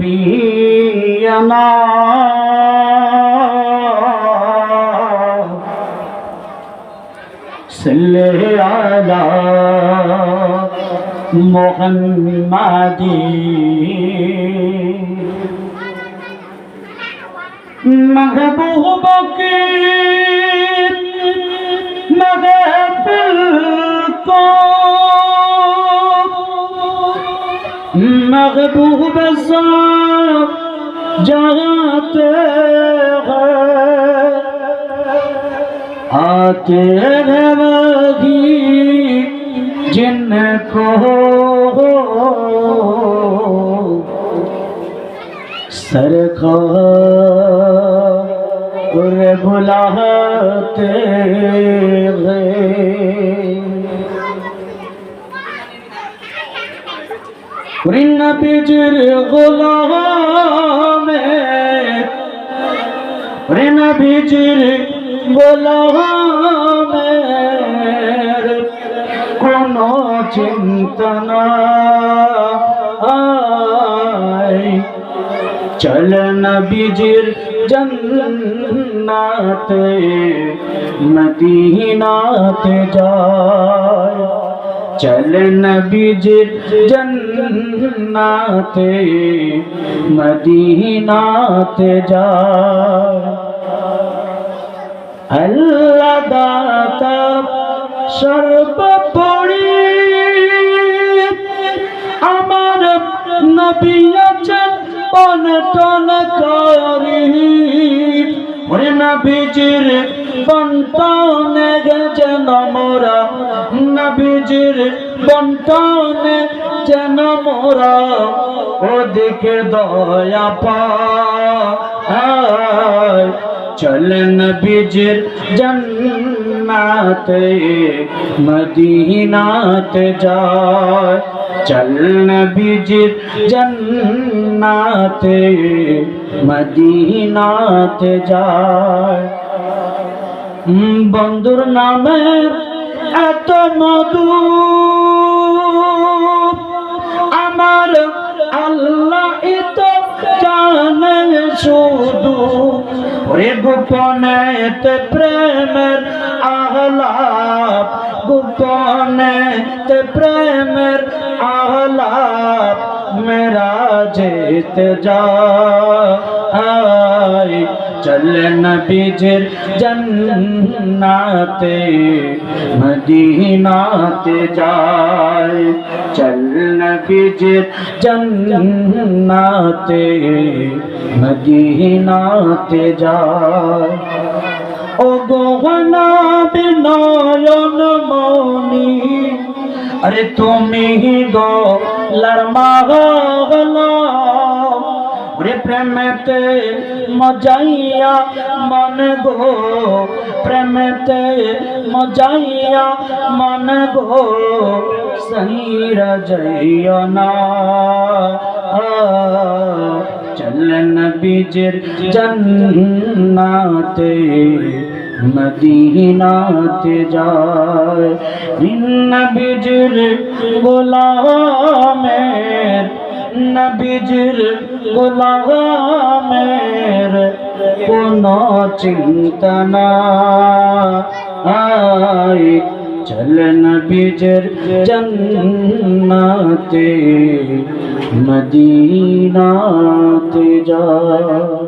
نبينا صل على محمد महबूब की महफिल को महबूब सब जाते हैं आते हैं वही जिनको सरकार बुलाते हैं नबीजिर गुलाम नबीजिर गुलाम কোনো চিন্তা নাই চল নবীজির জান্নাতে মদিনাতে যায় চল নবীজির জান্নাতে মদিনাতে যায় আল্লাহ দাতা সর্বোপরি আমার নবী আছেন বন্টনকারী ওরে নবীজির বন্টনে যেন মোরা নবীজির বন্টনে যেন মোরা ওদিকে দয়া পায় চল নবীজির জান্নাতে মদিনাতে যায় চল নবীজির জান্নাতে মদিনাতে যায় বন্ধুর নামে এত মধু আমার আল্লাহ তো জানে শুধু ওরে গোপনেতে প্রেমের আহলাপ গোপনেতে প্রেমের আহলাপ মেরা যেতে যায় চল নবীজির জান্নাতে মদিনাতে যায় চল নবীজির জান্নাতে মদিনাতে যায় ও গহনা বিনয়ন মনি আরে তুমি গো লরমাগলা ওরে প্রেমেতে মজাইয়া মন গো প্রেমেতে মজাইয়া মন গো সহিরা যাইও না চল নবীজির জান্নাতে মদিনাতে যায় নবীজির গোলামের নবীজির গোলামের কোনো চিন্তা নাই চল নবীজির জান্নাতে মদিনাতে যায়।